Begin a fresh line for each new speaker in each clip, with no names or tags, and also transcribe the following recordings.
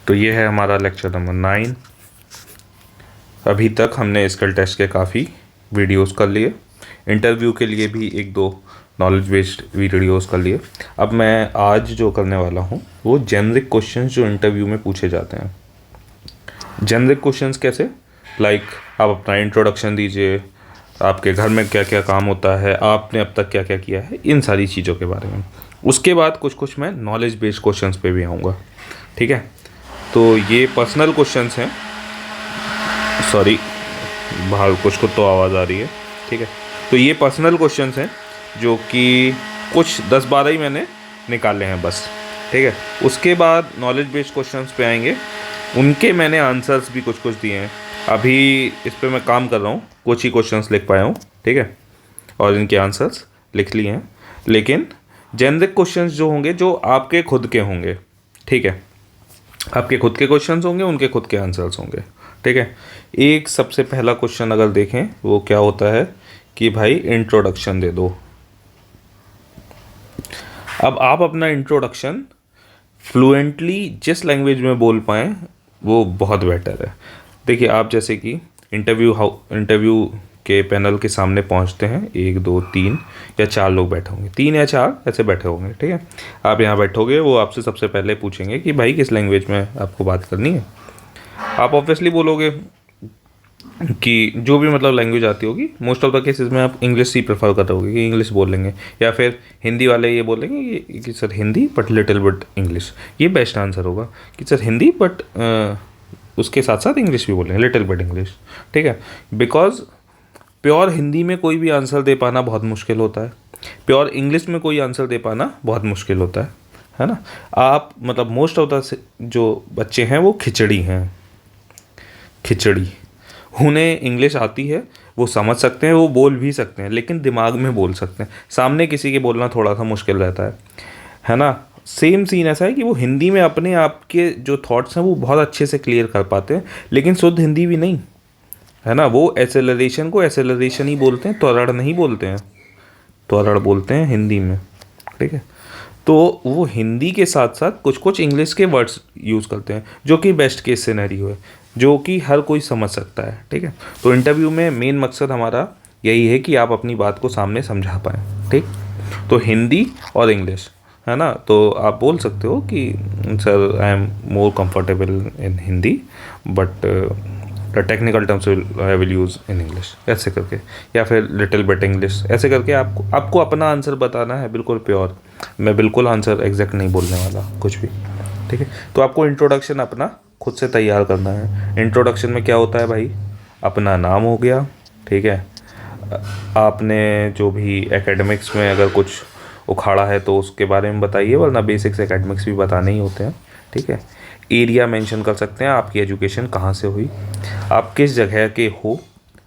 तो ये है हमारा लेक्चर नंबर 9। अभी तक हमने स्किल टेस्ट के काफ़ी वीडियोस कर लिए, इंटरव्यू के लिए भी 1-2 नॉलेज बेस्ड वीडियोस कर लिए। अब मैं आज जो करने वाला हूँ वो जेनरिक क्वेश्चंस जो इंटरव्यू में पूछे जाते हैं। जेनरिक क्वेश्चंस कैसे, लाइक आप अपना इंट्रोडक्शन दीजिए, आपके घर में क्या क्या काम होता है, आपने अब तक क्या क्या किया है, इन सारी चीज़ों के बारे में। उसके बाद कुछ मैं नॉलेज बेस्ड क्वेश्चंस पे भी आऊँगा, ठीक है। तो ये पर्सनल क्वेश्चंस हैं, सॉरी बाहर कुछ तो आवाज़ आ रही है, ठीक है। तो ये पर्सनल क्वेश्चंस हैं जो कि कुछ 10-12 ही मैंने निकाले हैं बस, ठीक है। उसके बाद नॉलेज बेस्ड क्वेश्चंस पे आएंगे, उनके मैंने आंसर्स भी कुछ दिए हैं। अभी इस पे मैं काम कर रहा हूँ, कुछ ही क्वेश्चंस लिख पाया हूँ, ठीक है, और इनके आंसर्स लिख लिए हैं। लेकिन जेनरिक क्वेश्चंस जो होंगे जो आपके खुद के होंगे, ठीक है, आपके खुद के क्वेश्चंस होंगे, उनके खुद के आंसर्स होंगे, ठीक है। एक सबसे पहला क्वेश्चन अगर देखें वो क्या होता है कि भाई इंट्रोडक्शन दे दो। अब आप अपना इंट्रोडक्शन फ्लुएंटली जिस लैंग्वेज में बोल पाएँ वो बहुत बेटर है। देखिए, आप जैसे कि इंटरव्यू के पैनल के सामने पहुंचते हैं, 1 2 3 या 4 लोग बैठे होंगे, 3 या 4 ऐसे बैठे होंगे, ठीक है। आप यहाँ बैठोगे, वो आपसे सबसे पहले पूछेंगे कि भाई किस लैंग्वेज में आपको बात करनी है। आप ऑब्वियसली बोलोगे कि जो भी मतलब लैंग्वेज आती होगी, मोस्ट ऑफ द केसेस में आप इंग्लिश ही प्रेफर करोगे कि इंग्लिश बोल लेंगे, या फिर हिंदी वाले ये बोलेंगे कि sir Hindi but little but English. ये बेस्ट आंसर होगा कि सर हिंदी बट उसके साथ साथ इंग्लिश भी बोलेंगे, लिटिल बट इंग्लिश, ठीक है। बिकॉज प्योर हिंदी में कोई भी आंसर दे पाना बहुत मुश्किल होता है, प्योर इंग्लिश में कोई आंसर दे पाना बहुत मुश्किल होता है ना। आप मतलब मोस्ट ऑफ द जो बच्चे हैं वो खिचड़ी हैं, खिचड़ी। उन्हें इंग्लिश आती है, वो समझ सकते हैं, वो बोल भी सकते हैं, लेकिन दिमाग में बोल सकते हैं, सामने किसी के बोलना थोड़ा सा मुश्किल रहता है ना। सेम सीन ऐसा है कि वो हिंदी में अपने आप के जो थॉट्स हैं वो बहुत अच्छे से क्लियर कर पाते हैं, लेकिन शुद्ध हिंदी भी नहीं, है ना। वो एसेलरेशन को एसेलरेशन ही बोलते हैं, त्वरण नहीं बोलते हैं, त्वरण बोलते हैं हिंदी में, ठीक है। तो वो हिंदी के साथ साथ कुछ इंग्लिश के वर्ड्स यूज़ करते हैं, जो कि बेस्ट केस सिनेरियो है, जो कि हर कोई समझ सकता है, ठीक है। तो इंटरव्यू में मेन मकसद हमारा यही है कि आप अपनी बात को सामने समझा पाएँ, ठीक। तो हिंदी और इंग्लिश, है ना। तो आप बोल सकते हो कि sir I am more comfortable in Hindi but technical terms I will use in English, ऐसे करके, या फिर लिटिल बिट इंग्लिश, ऐसे करके आपको अपना आंसर बताना है, बिल्कुल प्योर। मैं बिल्कुल आंसर एग्जैक्ट नहीं बोलने वाला कुछ भी, ठीक है। तो आपको इंट्रोडक्शन अपना खुद से तैयार करना है। इंट्रोडक्शन में क्या होता है भाई, अपना नाम हो गया, ठीक है। आपने जो भी एकेडमिक्स में अगर कुछ उखाड़ा है तो उसके बारे में बताइए, वरना बेसिक्स एकेडमिक्स भी बताने ही होते हैं, ठीक है। एरिया मेंशन कर सकते हैं, आपकी एजुकेशन कहाँ से हुई, आप किस जगह के हो,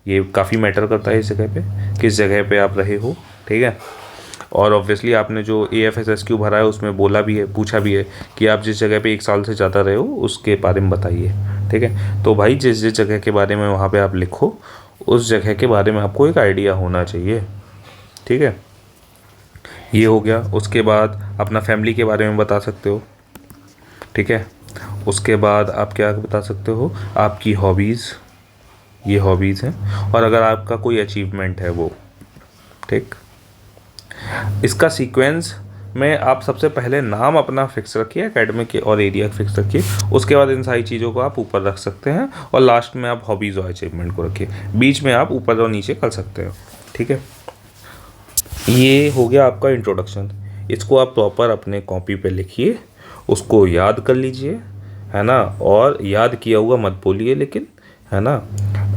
ये काफ़ी मैटर करता है इस जगह पे, किस जगह पे आप रहे हो, ठीक है। और ऑब्वियसली आपने जो AFSSQ भरा है उसमें बोला भी है, पूछा भी है कि आप जिस जगह पे 1 साल से ज़्यादा रहे हो उसके बारे में बताइए, ठीक है। तो भाई जिस जगह के बारे में वहाँ पे आप लिखो, उस जगह के बारे में आपको एक आइडिया होना चाहिए, ठीक है। ये हो गया। उसके बाद अपना फैमिली के बारे में बता सकते हो, ठीक है। उसके बाद आप क्या बता सकते हो, आपकी हॉबीज़, ये हॉबीज़ हैं, और अगर आपका कोई अचीवमेंट है वो, ठीक। इसका सीक्वेंस में आप सबसे पहले नाम अपना फिक्स रखिए, एकेडमिक और एरिया फिक्स रखिए, उसके बाद इन सारी चीज़ों को आप ऊपर रख सकते हैं, और लास्ट में आप हॉबीज़ और अचीवमेंट को रखिए, बीच में आप ऊपर और नीचे कर सकते हो, ठीक है। ये हो गया आपका इंट्रोडक्शन। इसको आप प्रॉपर अपने कॉपी पे लिखिए, उसको याद कर लीजिए, है ना। और याद किया हुआ मत बोलिए, लेकिन, है ना,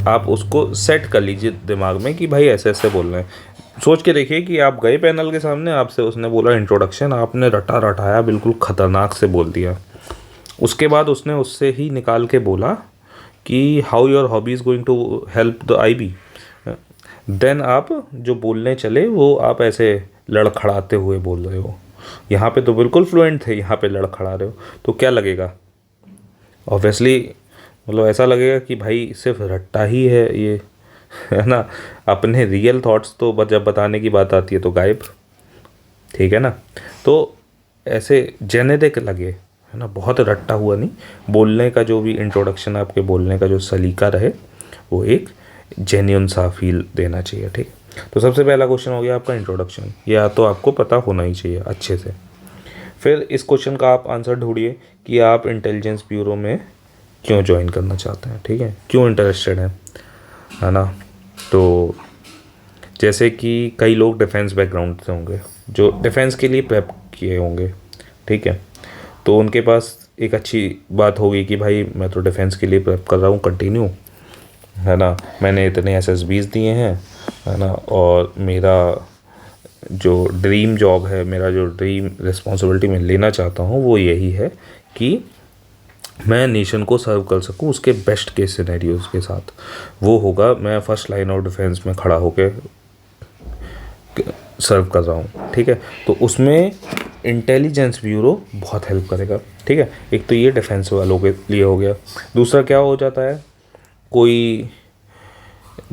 आप उसको सेट कर लीजिए दिमाग में कि भाई ऐसे ऐसे बोलना है। सोच के देखिए कि आप गए पैनल के सामने, आपसे उसने बोला इंट्रोडक्शन, आपने रटाया बिल्कुल ख़तरनाक से बोल दिया। उसके बाद उसने उससे ही निकाल के बोला कि how your hobby is going to help the IB। Then आप जो बोलने चले वो आप ऐसे लड़खड़ाते हुए बोल रहे हो। यहाँ पे तो बिल्कुल फ्लुएंट थे, यहाँ पे लड़खड़ा रहे हो, तो क्या लगेगा? ऑब्वियसली मतलब ऐसा लगेगा कि भाई सिर्फ रट्टा ही है ये, है ना। अपने रियल थॉट्स तो जब बताने की बात आती है तो गायब, ठीक है ना। तो ऐसे जेनेरिक लगे, है ना, बहुत रट्टा हुआ नहीं, बोलने का जो भी इंट्रोडक्शन, आपके बोलने का जो सलीका रहे वो एक जेन्युइन सा फील देना चाहिए, ठीक। तो सबसे पहला क्वेश्चन हो गया आपका इंट्रोडक्शन, या तो आपको पता होना ही चाहिए अच्छे से। फिर इस क्वेश्चन का आप आंसर ढूंढिए कि आप इंटेलिजेंस ब्यूरो में क्यों ज्वाइन करना चाहते हैं, ठीक है, क्यों इंटरेस्टेड हैं, है ना। तो जैसे कि कई लोग डिफेंस बैकग्राउंड से होंगे, जो डिफेंस के लिए प्रेप किए होंगे, ठीक है, तो उनके पास एक अच्छी बात होगी कि भाई मैं तो डिफेंस के लिए प्रेप कर रहा हूँ कंटिन्यू, है ना, मैंने इतने SSBs दिए हैं, है ना, और मेरा जो ड्रीम जॉब है, मेरा जो ड्रीम रिस्पॉन्सिबिलिटी मैं लेना चाहता हूँ वो यही है कि मैं नेशन को सर्व कर सकूँ उसके बेस्ट केस सिनेरियोज़ के साथ। वो होगा मैं फर्स्ट लाइन ऑफ डिफेंस में खड़ा होकर सर्व कर रहा हूँ, ठीक है। तो उसमें इंटेलिजेंस ब्यूरो बहुत हेल्प करेगा, ठीक है। एक तो ये डिफेंस वालों के लिए हो गया। दूसरा क्या हो जाता है, कोई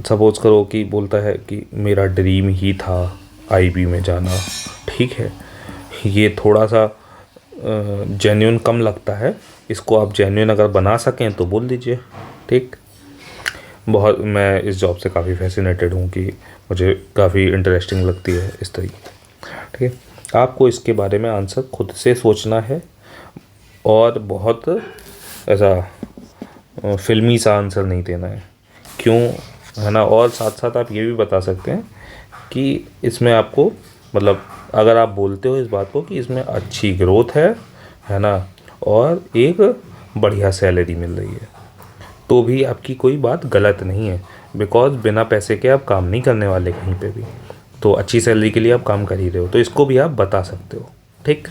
सपोज करो कि बोलता है कि मेरा ड्रीम ही था IB में जाना, ठीक है, ये थोड़ा सा जेन्युइन कम लगता है, इसको आप जेन्युइन अगर बना सकें तो बोल दीजिए, ठीक। बहुत मैं इस जॉब से काफ़ी फैसिनेटेड हूँ कि मुझे काफ़ी इंटरेस्टिंग लगती है इस तरीके, ठीक है। आपको इसके बारे में आंसर खुद से सोचना है और बहुत ऐसा फिल्मी सा आंसर नहीं देना है, क्यों, है ना। और साथ साथ आप ये भी बता सकते हैं कि इसमें आपको, मतलब अगर आप बोलते हो इस बात को कि इसमें अच्छी ग्रोथ है ना, और एक बढ़िया सैलरी मिल रही है, तो भी आपकी कोई बात गलत नहीं है, बिकॉज बिना पैसे के आप काम नहीं करने वाले कहीं पे भी, तो अच्छी सैलरी के लिए आप काम कर ही रहे हो, तो इसको भी आप बता सकते हो, ठीक।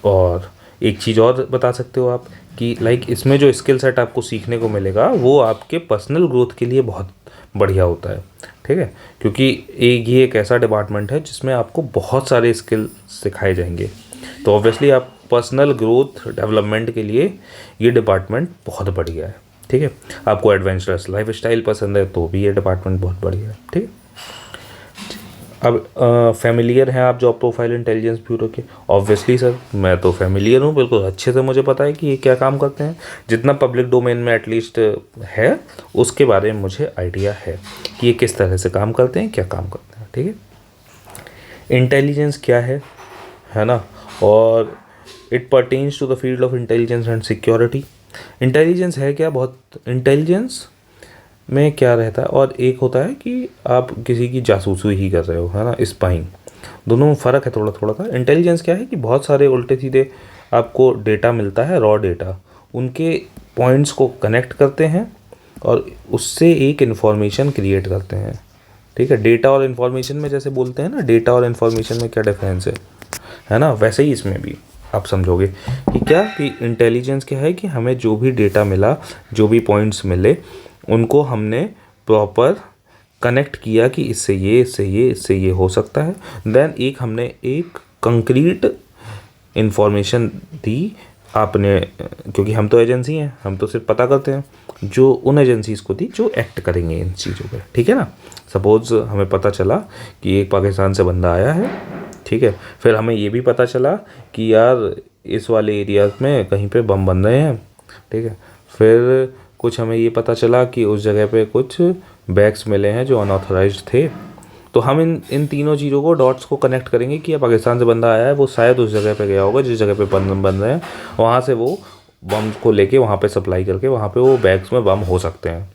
और एक चीज़ और बता सकते हो आप कि लाइक इसमें जो स्किल सेट आपको सीखने को मिलेगा वो आपके पर्सनल ग्रोथ के लिए बहुत बढ़िया होता है, ठीक है, क्योंकि ये एक ऐसा डिपार्टमेंट है जिसमें आपको बहुत सारे स्किल सिखाए जाएंगे, तो ऑब्वियसली आप पर्सनल ग्रोथ डेवलपमेंट के लिए ये डिपार्टमेंट बहुत बढ़िया है, ठीक है। आपको एडवेंचरस लाइफ स्टाइल पसंद है तो भी ये डिपार्टमेंट बहुत बढ़िया है, ठीक है। अब फैमिलियर हैं आप जॉब प्रोफाइल इंटेलिजेंस ब्यूरो के? ऑब्वियसली सर, मैं तो फैमिलियर हूँ, बिल्कुल अच्छे से मुझे पता है कि ये क्या काम करते हैं, जितना पब्लिक डोमेन में एटलीस्ट है उसके बारे में मुझे आइडिया है कि ये किस तरह से काम करते हैं, क्या काम करते हैं, ठीक है। इंटेलिजेंस क्या है ना, और it pertains to the field of intelligence and security. Intelligence है क्या, बहुत इंटेलिजेंस में क्या रहता है, और एक होता है कि आप किसी की जासूसी ही कर रहे हो, है ना, स्पाइंग, दोनों में फ़र्क है थोड़ा थोड़ा सा। इंटेलिजेंस क्या है कि बहुत सारे उल्टे सीधे आपको डेटा मिलता है, रॉ डेटा, उनके पॉइंट्स को कनेक्ट करते हैं और उससे एक इन्फॉर्मेशन क्रिएट करते हैं, ठीक है। डेटा और इन्फॉर्मेशन में जैसे बोलते हैं ना, डेटा और इन्फॉर्मेशन में क्या डिफरेंस है ना, वैसे ही इसमें भी आप समझोगे कि क्या, कि इंटेलिजेंस क्या है कि हमें जो भी डेटा मिला, जो भी पॉइंट्स मिले, उनको हमने प्रॉपर कनेक्ट किया कि इससे ये, इससे ये, इससे ये हो सकता है, देन एक हमने एक कंक्रीट इन्फॉर्मेशन दी आपने, क्योंकि हम तो एजेंसी हैं, हम तो सिर्फ पता करते हैं, जो उन एजेंसीज़ को दी जो एक्ट करेंगे इन चीज़ों पे, ठीक है ना। सपोज़ हमें पता चला कि एक पाकिस्तान से बंदा आया है, ठीक है, फिर हमें ये भी पता चला कि यार इस वाले एरिया में कहीं पे बम बन रहे हैं, ठीक है, फिर कुछ हमें ये पता चला कि उस जगह पे कुछ बैग्स मिले हैं जो अनऑथराइज्ड थे, तो हम इन तीनों चीज़ों को, डॉट्स को कनेक्ट करेंगे कि पाकिस्तान से बंदा आया है, वो शायद उस जगह पे गया होगा जिस जगह पे बम बन रहे हैं, वहाँ से वो बम को लेके वहाँ पे सप्लाई करके वहाँ पे वो बैग्स में बम हो सकते हैं।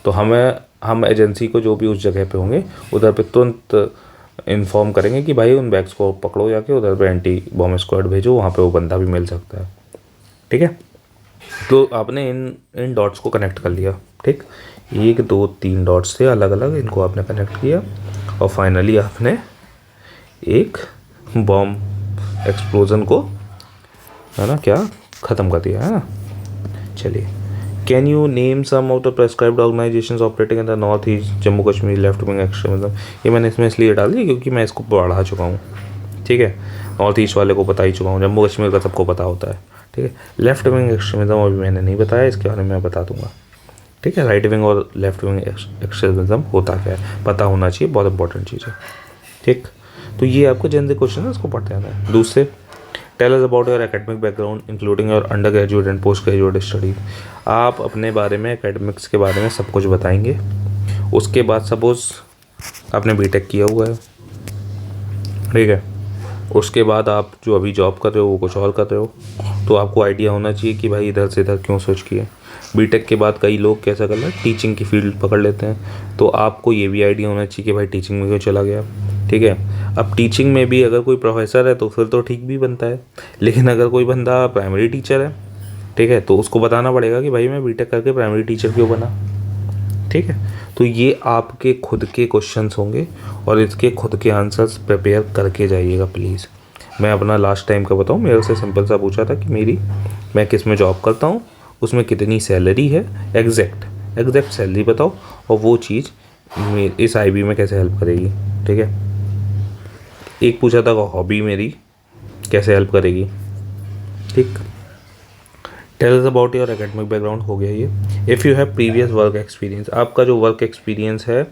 तो हम एजेंसी को जो भी उस जगह पे होंगे उधर पे तुरंत इन्फॉर्म करेंगे कि भाई उन बैग्स को पकड़ो, जाके उधर पे एंटी बम स्क्वाड भेजो, वहाँ पे वो बंदा भी मिल सकता है, ठीक है। तो आपने इन डॉट्स को कनेक्ट कर लिया, ठीक, 1 2 3 डॉट्स थे अलग अलग, इनको आपने कनेक्ट किया और फाइनली आपने एक बॉम्ब एक्सप्लोजन को, है ना, क्या ख़त्म कर दिया, है ना। चलिए, can you name some of the prescribed organisations operating in the north east Jammu Kashmir left wing extremism. ये मैंने इसमें इसलिए डाल दिया क्योंकि मैं इसको पढ़ा चुका हूँ, ठीक है, नॉर्थ ईस्ट वाले को पता ही चुका हूँ, जम्मू कश्मीर का सबको पता होता है, ठीक है। लेफ्ट विंग एक्सट्रीमिज्म अभी मैंने नहीं बताया, इसके बारे में मैं बता दूंगा, ठीक है। राइट विंग और लेफ्ट विंग एक्सट्रीमिज्म होता क्या है पता होना चाहिए, बहुत इंपॉर्टेंट चीज़ है, ठीक। तो ये आपको जनरल क्वेश्चन है, इसको पढ़ते आना है। दूसरे, tell us about your academic background including your undergraduate and postgraduate study. आप अपने बारे में, एकेडमिक्स के बारे में सब कुछ बताएंगे। उसके बाद सपोज़ आपने बीटेक किया हुआ है, ठीक है, उसके बाद आप जो अभी जॉब कर रहे हो वो कुछ और कर रहे हो, तो आपको आइडिया होना चाहिए कि भाई इधर से इधर क्यों स्विच किए। बीटेक के बाद कई लोग कैसा कर लेते हैं, टीचिंग की फील्ड पकड़ लेते हैं, तो आपको ये भी आइडिया होना चाहिए कि भाई टीचिंग में क्यों चला गया, ठीक है। अब टीचिंग में भी अगर कोई प्रोफेसर है तो फिर तो ठीक भी बनता है, लेकिन अगर कोई बंदा प्राइमरी टीचर है, ठीक है, तो उसको बताना पड़ेगा कि भाई मैं बीटेक करके प्राइमरी टीचर क्यों बना, ठीक है। तो ये आपके खुद के क्वेश्चंस होंगे और इसके खुद के आंसर्स प्रिपेयर करके जाइएगा प्लीज़। मैं अपना लास्ट टाइम का बताऊँ, मेरे से सिंपल सा पूछा था कि मैं किस में जॉब करता हूँ, उसमें कितनी सैलरी है, एग्जैक्ट सैलरी बताओ, और वो चीज़ इस आईबी में कैसे हेल्प करेगी, ठीक है। एक पूछा था हॉबी मेरी कैसे हेल्प करेगी, ठीक। Tell us about your academic background हो गया ये। If you have previous work experience, आपका जो वर्क एक्सपीरियंस है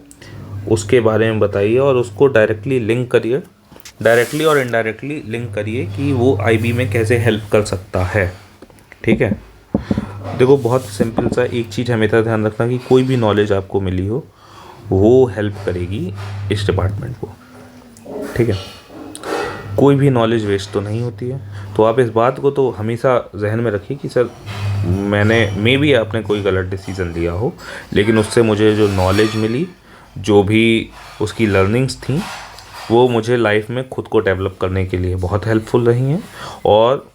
उसके बारे में बताइए और उसको डायरेक्टली लिंक करिए, डायरेक्टली और इनडायरेक्टली लिंक करिए कि वो आईबी में कैसे हेल्प कर सकता है, ठीक है। देखो बहुत सिंपल सा एक चीज़ हमेशा ध्यान रखना कि कोई भी नॉलेज आपको मिली हो वो हेल्प करेगी इस डिपार्टमेंट को, ठीक है। कोई भी नॉलेज वेस्ट तो नहीं होती है, तो आप इस बात को तो हमेशा जहन में रखिए कि सर मे बी आपने कोई गलत डिसीज़न लिया हो, लेकिन उससे मुझे जो नॉलेज मिली, जो भी उसकी लर्निंग्स थी, वो मुझे लाइफ में खुद को डेवलप करने के लिए बहुत हेल्पफुल रही हैं। और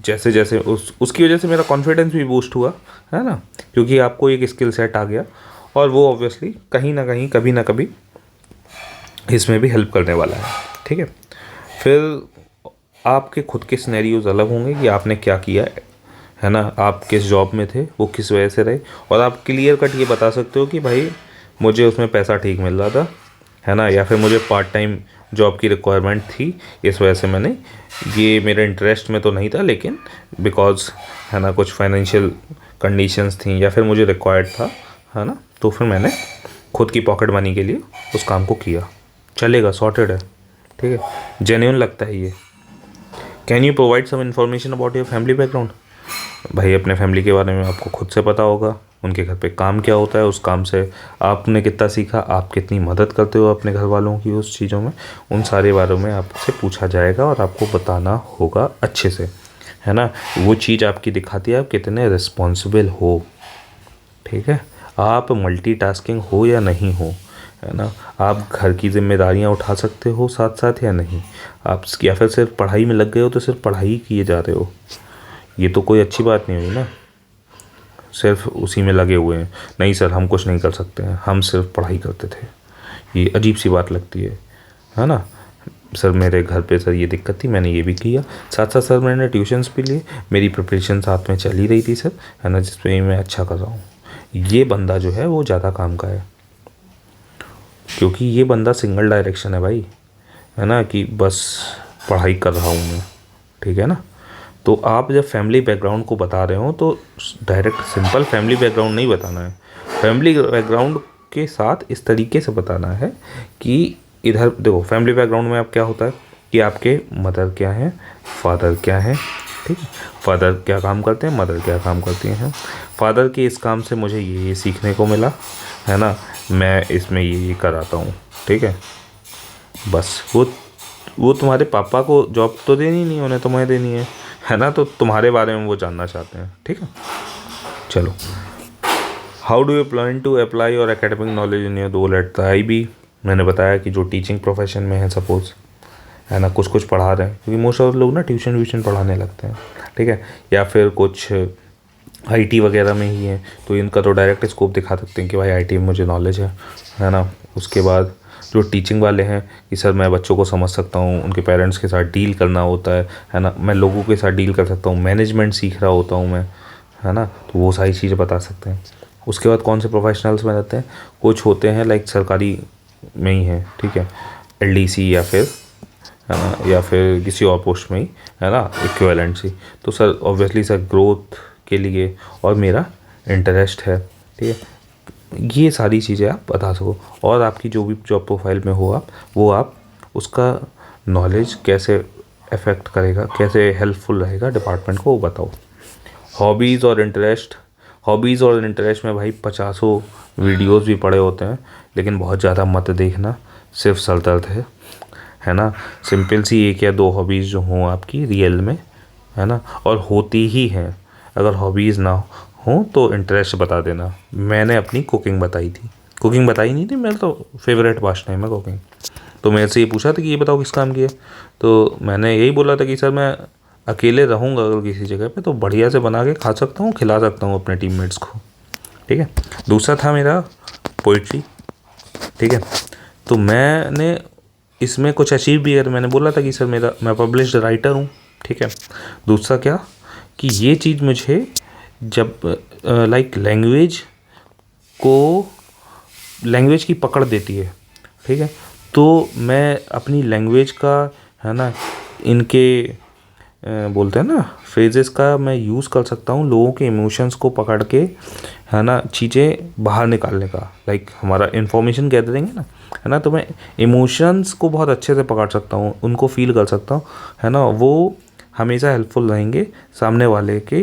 जैसे जैसे उसकी वजह से मेरा कॉन्फिडेंस भी बूस्ट हुआ, है ना, क्योंकि आपको एक स्किल सेट आ गया और वो ऑब्वियसली कहीं ना कहीं कभी ना कभी इसमें भी हेल्प करने वाला है, ठीक है। फिर आपके खुद के सिनेरियोज अलग होंगे कि आपने क्या किया है ना, आप किस जॉब में थे, वो किस वजह से रहे, और आप क्लियर कट ये बता सकते हो कि भाई मुझे उसमें पैसा ठीक मिल रहा था, है ना, या फिर मुझे पार्ट टाइम जॉब की रिक्वायरमेंट थी, इस वजह से मैंने, ये मेरे इंटरेस्ट में तो नहीं था लेकिन बिकॉज, है ना, कुछ फाइनेंशियल कंडीशंस थी या फिर मुझे रिक्वायर्ड था, है ना, तो फिर मैंने खुद की पॉकेट मनी के लिए उस काम को किया, चलेगा, सॉर्टेड है, ठीक है, जेन्युइन लगता है ये। Can you provide some information about your family background. भाई अपने फैमिली के बारे में आपको खुद से पता होगा, उनके घर पे काम क्या होता है, उस काम से आपने कितना सीखा, आप कितनी मदद करते हो अपने घर वालों की उस चीज़ों में, उन सारे बारों में आपसे पूछा जाएगा और आपको बताना होगा अच्छे से, है ना। वो चीज़ आपकी दिखाती है आप कितने रिस्पॉन्सिबल हो, ठीक है। आप मल्टीटास्किंग हो या नहीं हो, है ना, आप घर की जिम्मेदारियां उठा सकते हो साथ साथ या नहीं, आप या फिर सिर्फ पढ़ाई में लग गए हो तो सिर्फ पढ़ाई किए जा रहे हो, ये तो कोई अच्छी बात नहीं हुई ना, सिर्फ उसी में लगे हुए हैं, नहीं सर हम कुछ नहीं कर सकते हैं, हम सिर्फ पढ़ाई करते थे, ये अजीब सी बात लगती है ना। सर मेरे घर पे सर ये दिक्कत थी, मैंने ये भी किया, साथ साथ सर मैंने ट्यूशन्स भी लिए, मेरी प्रिपरेशन साथ में चल ही रही थी सर, है ना, जिसमें मैं अच्छा कर रहा हूँ। ये बंदा जो है वो ज़्यादा काम का है, क्योंकि ये बंदा सिंगल डायरेक्शन है भाई, है ना, कि बस पढ़ाई कर रहा हूँ मैं, ठीक है ना। तो आप जब फैमिली बैकग्राउंड को बता रहे हो तो डायरेक्ट सिंपल फैमिली बैकग्राउंड नहीं बताना है, फैमिली बैकग्राउंड के साथ इस तरीके से बताना है कि इधर देखो फैमिली बैकग्राउंड में आप क्या होता है कि आपके मदर क्या हैं, फादर क्या हैं, ठीक है, फादर क्या काम करते हैं, मदर क्या काम करती हैं, फादर के इस काम से मुझे ये सीखने को मिला, है ना, मैं इसमें ये कराता हूँ, ठीक है। बस वो तुम्हारे पापा को जॉब तो देनी नहीं, उन्हें तुम्हें देनी है ना, तो तुम्हारे बारे में वो जानना चाहते हैं, ठीक है। चलो, how do you plan to apply your academic knowledge in your role at the IB. मैंने बताया कि जो टीचिंग प्रोफेशन में है सपोज़, है ना, कुछ पढ़ा रहे हैं, क्योंकि मोस्ट ऑफ लोग ना ट्यूशन व्यूशन पढ़ाने लगते हैं, ठीक है, या फिर कुछ आईटी वगैरह में ही है, तो इनका तो डायरेक्ट स्कोप दिखा सकते हैं कि भाई आईटी में मुझे नॉलेज है ना। उसके बाद जो टीचिंग वाले हैं कि सर मैं बच्चों को समझ सकता हूँ, उनके पेरेंट्स के साथ डील करना होता है ना, मैं लोगों के साथ डील कर सकता हूँ, मैनेजमेंट सीख रहा होता हूँ मैं, है ना, तो वो सारी चीज़ें बता सकते हैं। उसके बाद कौन से प्रोफेशनल्स में रहते हैं, कुछ होते हैं लाइक सरकारी में ही है, ठीक है, एलडीसी या फिर, है ना, या फिर किसी और पोस्ट में ही, है ना, इक्विवेलेंट सी। तो सर ऑब्वियसली सर ग्रोथ के लिए और मेरा इंटरेस्ट है, ठीक है, ये सारी चीज़ें आप बता सको। और आपकी जो भी जॉब प्रोफाइल में हो आप, वो आप उसका नॉलेज कैसे अफेक्ट करेगा, कैसे हेल्पफुल रहेगा डिपार्टमेंट को, वो बताओ। हॉबीज़ और इंटरेस्ट, हॉबीज़ और इंटरेस्ट में भाई पचासों वीडियोस भी पड़े होते हैं, लेकिन बहुत ज़्यादा मत देखना, सिर्फ सर दर्द है ना। सिंपल सी एक या दो हॉबीज़ जो हों आपकी रियल में, है ना, और होती ही हैं। अगर हॉबीज़ ना हो तो इंटरेस्ट बता देना। मैंने अपनी कुकिंग बताई थी, कुकिंग बताई नहीं थी, मेरा तो फेवरेट पास टाइम है कुकिंग। तो मेरे से ये पूछा था कि ये बताओ किस काम की है, तो मैंने यही बोला था कि सर मैं अकेले रहूँगा अगर किसी जगह पे तो बढ़िया से बना के खा सकता हूँ, खिला सकता हूँ अपने टीममेट्स को, ठीक है। दूसरा था मेरा पोइट्री, ठीक है। तो मैंने इसमें कुछ अचीव भी है, मैंने बोला था कि सर मैं पब्लिश्ड राइटर हूँ, ठीक है। दूसरा क्या कि ये चीज़ मुझे जब लाइक लैंग्वेज की पकड़ देती है, ठीक है, तो मैं अपनी लैंग्वेज का, है ना, इनके बोलते हैं ना फ्रेजेस का मैं यूज़ कर सकता हूँ लोगों के इमोशंस को पकड़ के, है ना, चीज़ें बाहर निकालने का। लाइक हमारा इन्फॉर्मेशन गैदरिंग है ना, है ना, तो मैं इमोशंस को बहुत अच्छे से पकड़ सकता हूँ, उनको फील कर सकता हूँ, है ना। वो हमेशा हेल्पफुल रहेंगे सामने वाले के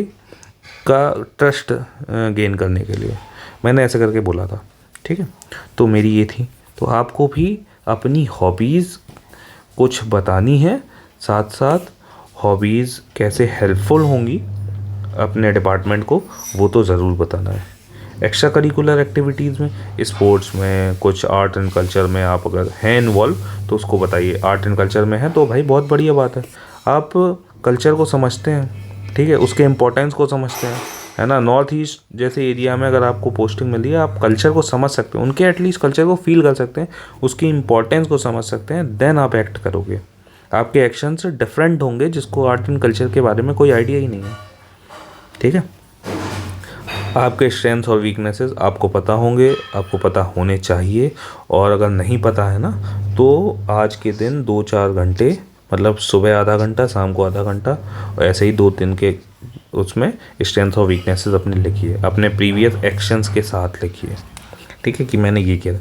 का ट्रस्ट गेन करने के लिए। मैंने ऐसे करके बोला था, ठीक है। तो मेरी ये थी, तो आपको भी अपनी हॉबीज़ कुछ बतानी है, साथ साथ हॉबीज़ कैसे हेल्पफुल होंगी अपने डिपार्टमेंट को, वो तो ज़रूर बताना है। एक्स्ट्रा करिकुलर एक्टिविटीज़ में, स्पोर्ट्स में, कुछ आर्ट एंड कल्चर में आप अगर हैं इन्वॉल्व तो उसको बताइए। आर्ट एंड कल्चर में है तो भाई बहुत बढ़िया बात है, आप कल्चर को समझते हैं, ठीक है, उसके इम्पोर्टेंस को समझते हैं, है ना। नॉर्थ ईस्ट जैसे एरिया में अगर आपको पोस्टिंग मिली है, आप कल्चर को समझ सकते हैं, उनके एटलीस्ट कल्चर को फील कर सकते हैं, उसकी इम्पोर्टेंस को समझ सकते हैं, देन आप एक्ट करोगे। आपके एक्शन से डिफरेंट होंगे जिसको आर्ट एंड कल्चर के बारे में कोई आइडिया ही नहीं है, ठीक है। आपके स्ट्रेंथ्स और वीकनेसेस आपको पता होंगे, आपको पता होने चाहिए। और अगर नहीं पता है ना, तो आज के दिन 2-4 घंटे, मतलब सुबह आधा घंटा, शाम को आधा घंटा, और ऐसे ही 2-3 के उसमें स्ट्रेंथ और वीकनेसेस अपने लिखिए, अपने प्रीवियस एक्शंस के साथ लिखिए, ठीक है, कि मैंने ये किया।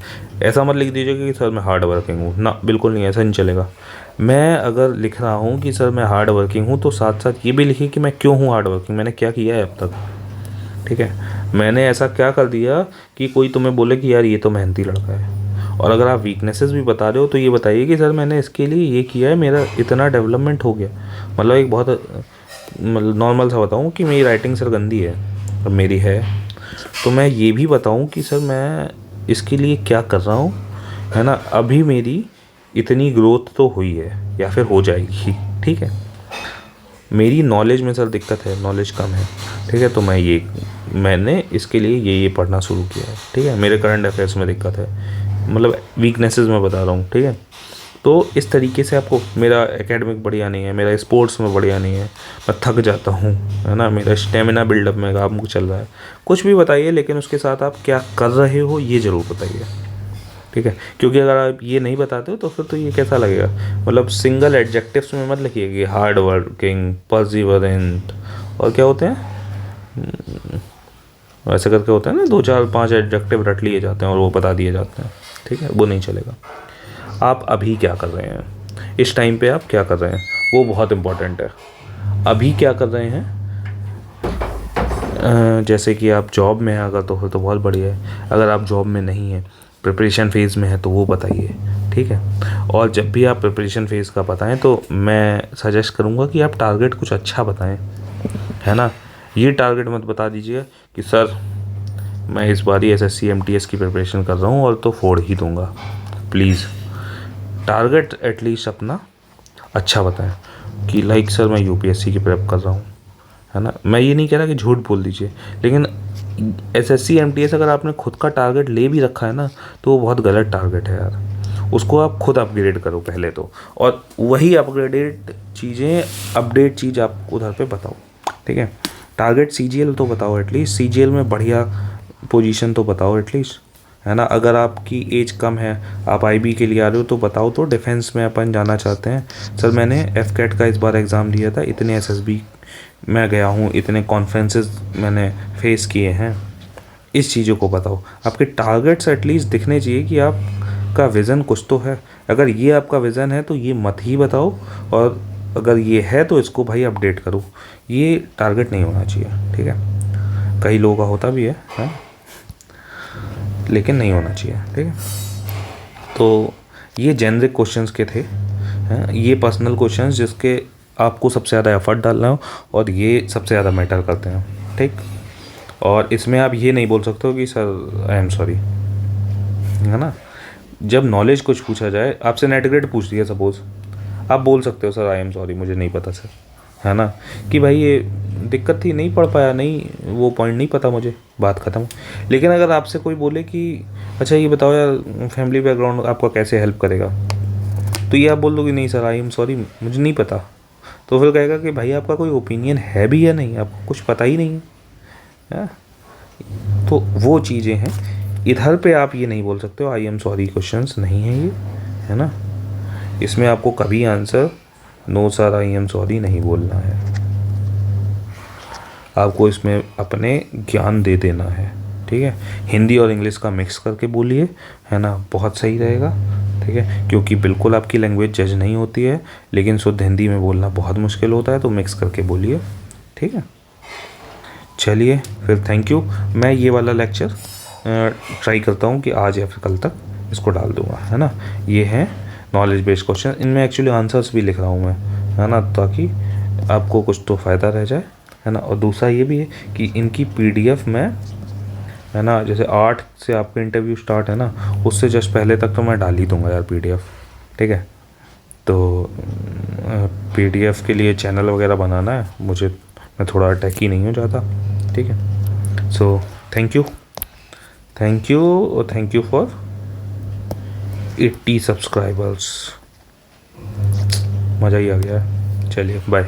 ऐसा मत लिख दीजिएगा कि सर मैं हार्ड वर्किंग हूँ, ना, बिल्कुल नहीं, ऐसा नहीं चलेगा। मैं अगर लिख रहा हूँ कि सर मैं हार्ड वर्किंग हूँ, तो साथ साथ ये भी लिखिए कि मैं क्यों हूँ हार्ड वर्किंग, मैंने क्या किया है अब तक, ठीक है। मैंने ऐसा क्या कर दिया कि कोई तुम्हें बोले कि यार ये तो मेहनती लड़का है। और अगर आप वीकनेसेस भी बता रहे हो तो ये बताइए कि सर मैंने इसके लिए ये किया है, मेरा इतना डेवलपमेंट हो गया। मतलब एक बहुत मतलब नॉर्मल सा बताऊँ कि मेरी राइटिंग सर गंदी है, और मेरी है, तो मैं ये भी बताऊँ कि सर मैं इसके लिए क्या कर रहा हूँ, है ना। अभी मेरी इतनी ग्रोथ तो हुई है या फिर हो जाएगी, ठीक है। मेरी नॉलेज में सर दिक्कत है, नॉलेज कम है, ठीक है, तो मैंने इसके लिए ये पढ़ना शुरू किया है, ठीक है। मेरे करंट अफेयर्स में दिक्कत है, मतलब वीकनेसेस मैं बता रहा हूँ, ठीक है। तो इस तरीके से आपको, मेरा एकेडमिक बढ़िया नहीं है, मेरा स्पोर्ट्स में बढ़िया नहीं है, मैं थक जाता हूँ, है ना, मेरा स्टेमिना बिल्डअप में काम चल रहा है, कुछ भी बताइए, लेकिन उसके साथ आप क्या कर रहे हो ये ज़रूर बताइए, ठीक है। क्योंकि अगर आप ये नहीं बताते हो तो फिर तो ये कैसा लगेगा, मतलब सिंगल एडजेक्टिव्स में मत लिखिए कि हार्ड वर्किंग, परसिवरेंट, और क्या होते हैं वैसे करके होते हैं ना, 2-4-5 एडजेक्टिव रट लिए जाते हैं और वो बता दिए जाते हैं, ठीक है, वो नहीं चलेगा। आप अभी क्या कर रहे हैं, इस टाइम पे आप क्या कर रहे हैं, वो बहुत इम्पोर्टेंट है। अभी क्या कर रहे हैं, जैसे कि आप जॉब में हैं अगर, तो फिर तो बहुत बढ़िया है। अगर आप जॉब में नहीं हैं, प्रिपरेशन फेज़ में है, तो वो बताइए, ठीक है। और जब भी आप प्रिपरेशन फेज़ का बताएं तो मैं सजेस्ट करूँगा कि आप टारगेट कुछ अच्छा बताएं, है ना। ये टारगेट मत बता दीजिए कि सर मैं इस बार ही एसएससी एमटीएस की प्रिपरेशन कर रहा हूँ और तो फोड़ ही दूँगा। प्लीज़ टारगेट एटलीस्ट अपना अच्छा बताएं कि लाइक सर मैं यूपीएससी की प्रेप कर रहा हूँ, है ना। मैं ये नहीं कह रहा कि झूठ बोल दीजिए, लेकिन एसएससी एमटीएस अगर आपने खुद का टारगेट ले भी रखा है ना, तो वो बहुत गलत टारगेट है यार। उसको आप खुद अपग्रेड करो पहले तो, और वही अपग्रेडेड चीज़ें, अपडेट चीज़ आप उधर पे बताओ, ठीक है। टारगेट सीजीएल तो बताओ एटलीस्ट, सीजीएल में बढ़िया पोजीशन तो बताओ एटलीस्ट, है ना। अगर आपकी एज कम है, आप आईबी के लिए आ रहे हो, तो बताओ तो डिफेंस में अपन जाना चाहते हैं, सर मैंने एफकेट का इस बार एग्ज़ाम दिया था, इतने एसएसबी मैं गया हूँ, इतने कॉन्फ्रेंसेस मैंने फेस किए हैं, इस चीज़ों को बताओ। आपके टारगेट्स एटलीस्ट दिखने चाहिए कि आपका विज़न कुछ तो है। अगर ये आपका विज़न है तो ये मत ही बताओ, और अगर ये है तो इसको भाई अपडेट करो। ये टारगेट नहीं होना चाहिए, ठीक है। कई लोगों का होता भी है, लेकिन नहीं होना चाहिए, ठीक है। तो ये जेनरिक क्वेश्चंस के थे, हैं, ये पर्सनल क्वेश्चंस जिसके आपको सबसे ज़्यादा एफर्ट डालना हो और ये सबसे ज़्यादा मैटर करते हैं, ठीक। और इसमें आप ये नहीं बोल सकते हो कि सर आई एम सॉरी, है ना। जब नॉलेज कुछ पूछा जाए, आपसे नेट ग्रेड पूछ दिया सपोज़, आप बोल सकते हो सर आई एम सॉरी, मुझे नहीं पता सर, है ना, कि भाई ये दिक्कत थी, नहीं पढ़ पाया, नहीं वो पॉइंट नहीं पता मुझे, बात ख़त्म। लेकिन अगर आपसे कोई बोले कि अच्छा ये बताओ यार फैमिली बैकग्राउंड आपका कैसे हेल्प करेगा, तो ये आप बोल दो कि नहीं सर आई एम सॉरी, मुझे नहीं पता, तो फिर कहेगा कि भाई आपका कोई ओपिनियन है भी या नहीं, आपको कुछ पता ही नहीं है। तो वो चीज़ें हैं, इधर पे आप ये नहीं बोल सकते हो आई एम सॉरी, क्वेश्चंस नहीं है ये, है ना। इसमें आपको कभी answer no sir I am sorry नहीं बोलना है, आपको इसमें अपने ज्ञान दे देना है, ठीक है। हिंदी और इंग्लिश का मिक्स करके बोलिए, है ना, बहुत सही रहेगा, ठीक है। क्योंकि बिल्कुल आपकी लैंग्वेज जज नहीं होती है, लेकिन शुद्ध हिंदी में बोलना बहुत मुश्किल होता है, तो मिक्स करके बोलिए, ठीक है। चलिए फिर, थैंक यू। मैं ये वाला लेक्चर ट्राई करता हूँ कि आज या फिर कल तक इसको डाल दूँगा, है ना। ये है नॉलेज बेस्ड क्वेश्चन, इनमें एक्चुअली आंसर्स भी लिख रहा हूँ मैं, है ना, ताकि आपको कुछ तो फ़ायदा रह जाए, है ना। और दूसरा ये भी है कि इनकी पीडीएफ में, है ना, जैसे 8 से आपका इंटरव्यू स्टार्ट है ना, उससे जस्ट पहले तक तो मैं डाल ही दूँगा यार पीडीएफ, ठीक है। तो पीडीएफ के लिए चैनल वगैरह बनाना है मुझे, मैं थोड़ा टेकी नहीं हूँ ज़्यादा, ठीक है। So thank you, thank you और थैंक यू फॉर 80 सब्सक्राइबर्स, मज़ा ही आ गया। चलिए बाय।